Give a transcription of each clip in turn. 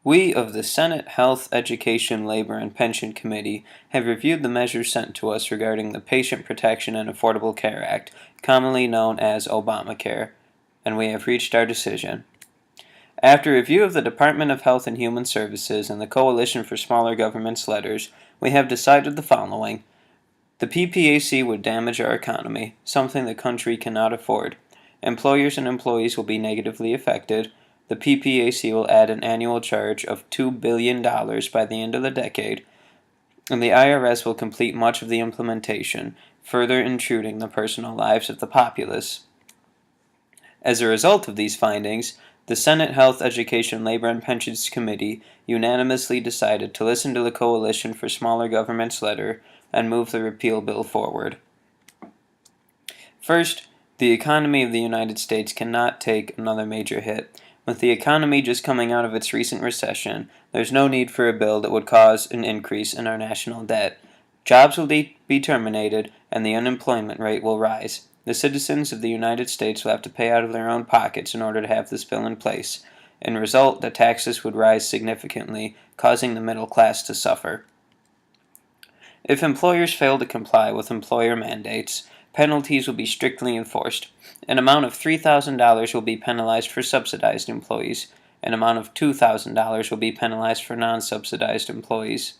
We of the Senate Health, Education, Labor, and Pension Committee have reviewed the measures sent to us regarding the Patient Protection and Affordable Care Act, commonly known as Obamacare, and we have reached our decision. After review of the Department of Health and Human Services and the Coalition for Smaller Governments letters, we have decided the following. The PPAC would damage our economy, something the country cannot afford. Employers and employees will be negatively affected. The PPAC will add an annual charge of $2 billion by the end of the decade, and the IRS will complete much of the implementation, further intruding the personal lives of the populace. As a result of these findings, the Senate Health, Education, Labor, and Pensions Committee unanimously decided to listen to the Coalition for Smaller Governments letter and move the repeal bill forward. First, the economy of the United States cannot take another major hit. With the economy just coming out of its recent recession, there's no need for a bill that would cause an increase in our national debt. Jobs will be terminated, and the unemployment rate will rise. The citizens of the United States will have to pay out of their own pockets in order to have this bill in place. In result, the taxes would rise significantly, causing the middle class to suffer. If employers fail to comply with employer mandates, penalties will be strictly enforced. An amount of $3,000 will be penalized for subsidized employees. An amount of $2,000 will be penalized for non-subsidized employees.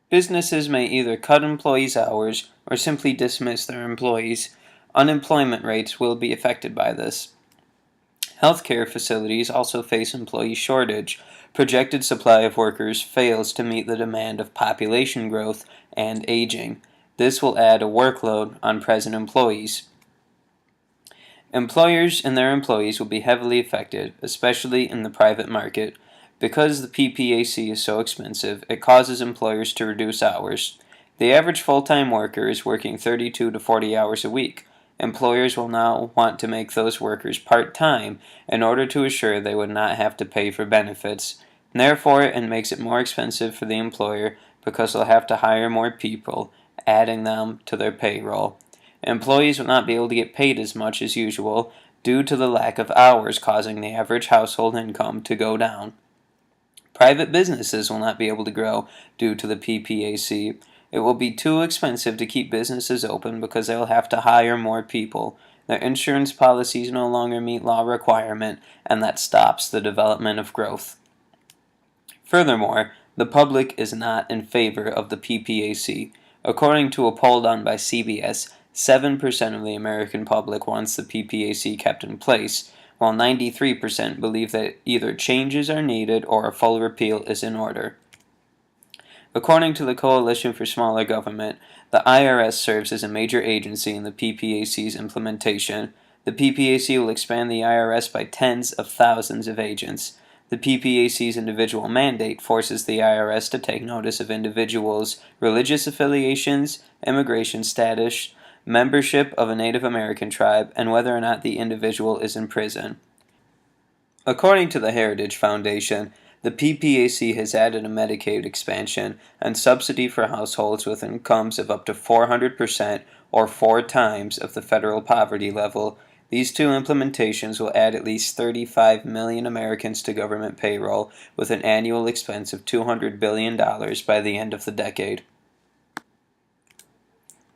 Businesses may either cut employees' hours or simply dismiss their employees. Unemployment rates will be affected by this. Healthcare facilities also face employee shortage. Projected supply of workers fails to meet the demand of population growth and aging. This will add a workload on present employees. Employers and their employees will be heavily affected, especially in the private market. Because the PPAC is so expensive, it causes employers to reduce hours. The average full-time worker is working 32 to 40 hours a week. Employers will now want to make those workers part-time in order to assure they would not have to pay for benefits. And therefore, it makes it more expensive for the employer because they'll have to hire more people, adding them to their payroll. Employees will not be able to get paid as much as usual due to the lack of hours, causing the average household income to go down. Private businesses will not be able to grow due to the PPAC. It will be too expensive to keep businesses open because they will have to hire more people. Their insurance policies no longer meet law requirement, and that stops the development of growth. Furthermore, the public is not in favor of the PPAC. According to a poll done by CBS, 7% of the American public wants the PPAC kept in place, while 93% believe that either changes are needed or a full repeal is in order. According to the Coalition for Smaller Government, the IRS serves as a major agency in the PPAC's implementation. The PPAC will expand the IRS by tens of thousands of agents. The PPAC's individual mandate forces the IRS to take notice of individuals' religious affiliations, immigration status, membership of a Native American tribe, and whether or not the individual is in prison. According to the Heritage Foundation, the PPAC has added a Medicaid expansion and subsidy for households with incomes of up to 400% or 4 times of the federal poverty level. These two implementations will add at least 35 million Americans to government payroll with an annual expense of $200 billion by the end of the decade.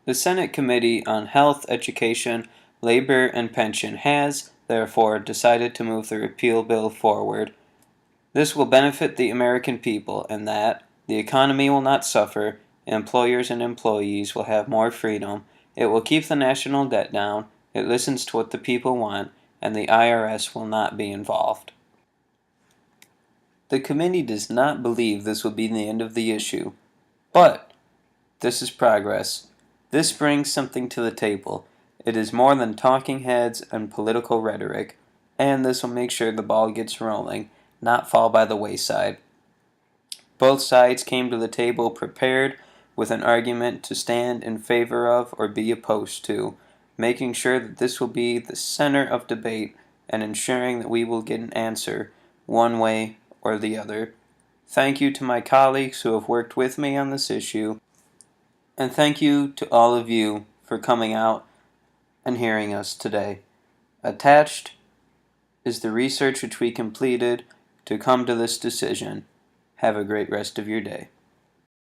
The Senate Committee on Health, Education, Labor, and Pension has, therefore, decided to move the repeal bill forward. This will benefit the American people in that the economy will not suffer, employers and employees will have more freedom, it will keep the national debt down, it listens to what the people want, and the IRS will not be involved. The committee does not believe this will be the end of the issue, but this is progress. This brings something to the table. It is more than talking heads and political rhetoric, and this will make sure the ball gets rolling, not fall by the wayside. Both sides came to the table prepared with an argument to stand in favor of or be opposed to, making sure that this will be the center of debate and ensuring that we will get an answer one way or the other. Thank you to my colleagues who have worked with me on this issue. And thank you to all of you for coming out and hearing us today. Attached is the research which we completed to come to this decision. Have a great rest of your day.